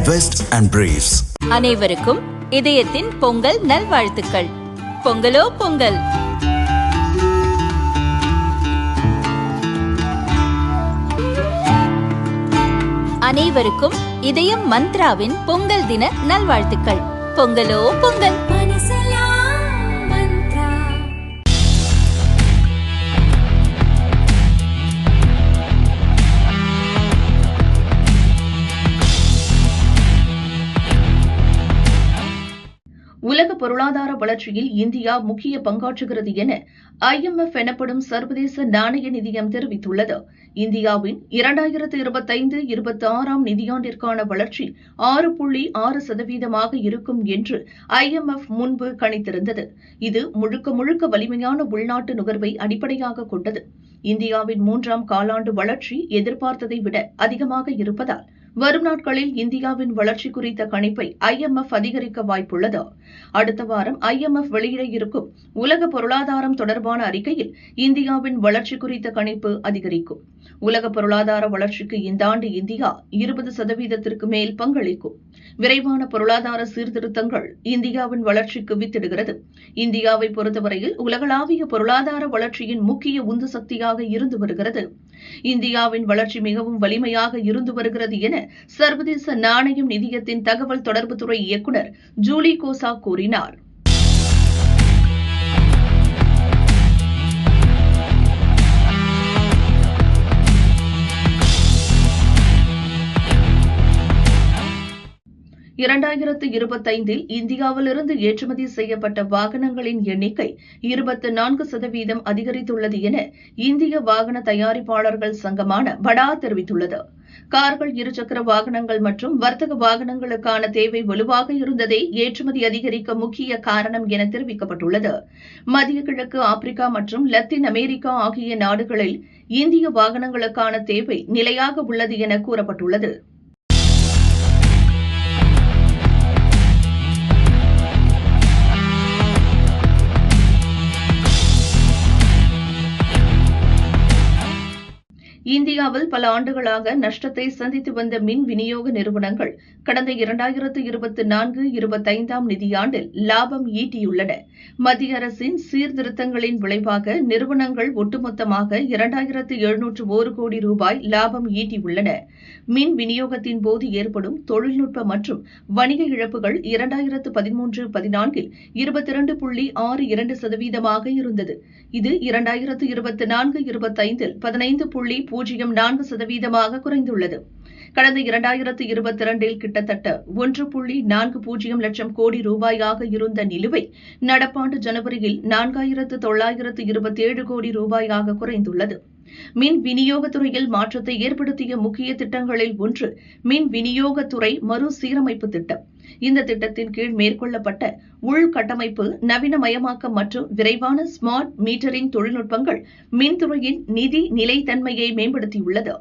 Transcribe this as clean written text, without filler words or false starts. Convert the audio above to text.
Vest and Briefs. அனைவருக்கும் இதயத்தின் பொங்கல் நல்வாழ்த்துக்கள். பொங்கலோ பொங்கல். அனைவருக்கும் இதயம் மந்த்ராவின் பொங்கல் தின நல்வாழ்த்துக்கள். பொங்கலோ பொங்கல். உலக பொருளாதார வளர்ச்சியில் இந்தியா முக்கிய பங்காற்றுகிறது என IMF எனப்படும் சர்வதேச நாணய நிதியம் தெரிவித்துள்ளது. இந்தியாவின் 2025-26 நிதியாண்டிற்கான வளர்ச்சி 6.6% இருக்கும் என்று IMF முன்பு கணித்திருந்தது. இது முழுக்க வலிமையான உள்நாட்டு நுகர்வை அடிப்படையாக கொண்டது. இந்தியாவின் 3ஆம் காலாண்டு வளர்ச்சி எதிர்பார்த்ததை விட அதிகமாக இருப்பதால் வரும் நாட்களில் இந்தியாவின் வளர்ச்சி குறித்த கணிப்பை IMF அதிகரிக்க வாய்ப்புள்ளது. அடுத்த வாரம் IMF வெளியிட இருக்கும் உலக பொருளாதாரம் தொடர்பான அறிக்கையில் இந்தியாவின் வளர்ச்சி குறித்த கணிப்பு அதிகரிக்கும். உலக பொருளாதார வளர்ச்சிக்கு இந்த ஆண்டு இந்தியா 20% மேல் பங்களிக்கும். விரைவான பொருளாதார சீர்திருத்தங்கள் இந்தியாவின் வளர்ச்சிக்கு வித்திடுகிறது. இந்தியாவை பொறுத்தவரையில் உலகளாவிய பொருளாதார வளர்ச்சியின் முக்கிய உந்து சக்தியாக இருந்து வருகிறது. இந்தியாவின் வளர்ச்சி மிகவும் வலிமையாக இருந்து வருகிறது என சர்வதேச நாணயம் நிதியத்தின் தகவல் தொடர்புத்துறை இயக்குநர் ஜூலி கோசா கூறினார். இல் இந்தியாவிலிருந்து ஏற்றுமதி செய்யப்பட்ட வாகனங்களின் எண்ணிக்கை 24% அதிகரித்துள்ளது என இந்திய வாகன தயாரிப்பாளர்கள் சங்கமான படா தெரிவித்துள்ளது. கார்கள், இருசக்கர வாகனங்கள் மற்றும் வர்த்தக வாகனங்களுக்கான தேவை வலுவாக இருந்ததே ஏற்றுமதி அதிகரிக்க முக்கிய காரணம் என தெரிவிக்கப்பட்டுள்ளது. மத்திய கிழக்கு, ஆப்பிரிக்கா மற்றும் லத்தீன் அமெரிக்கா ஆகிய நாடுகளில் இந்திய வாகனங்களுக்கான தேவை நிலையாக உள்ளது என கூறப்பட்டுள்ளது. இந்தியாவில் பல ஆண்டுகளாக நஷ்டத்தை சந்தித்து வந்த மின் விநியோக நிறுவனங்கள் கடந்த 2024-25 நிதியாண்டில் லாபம் ஈட்டியுள்ளன. மத்திய அரசின் சீர்திருத்தங்களின் விளைவாக நிறுவனங்கள் ஒட்டுமொத்தமாக 2701 கோடி ரூபாய் லாபம் ஈட்டியுள்ளன. மின் விநியோகத்தின் போது ஏற்படும் தொழில்நுட்ப மற்றும் வணிக இழப்புகள் 2013-14 22.62% இருந்தது. இது 2024-25 15.04% குறைந்துள்ளது. கடந்த 2022 கிட்டத்தட்ட 1.40 லட்சம் கோடி ரூபாயாக இருந்த நிலுவை நடப்பாண்டு ஜனவரியில் 4927 கோடி ரூபாயாக குறைந்துள்ளது. மின் விநியோகத்துறையில் மாற்றத்தை ஏற்படுத்திய முக்கிய திட்டங்களில் ஒன்று மின் விநியோகத்துறை மறுசீரமைப்பு திட்டம். இந்த திட்டத்தின் கீழ் மேற்கொள்ளப்பட்ட உள்கட்டமைப்பு நவீனமயமாக்கம் மற்றும் விரைவான ஸ்மார்ட் மீட்டரிங் தொழில்நுட்பங்கள் மின்துறையின் நிதி நிலைத்தன்மையை மேம்படுத்தியுள்ளது.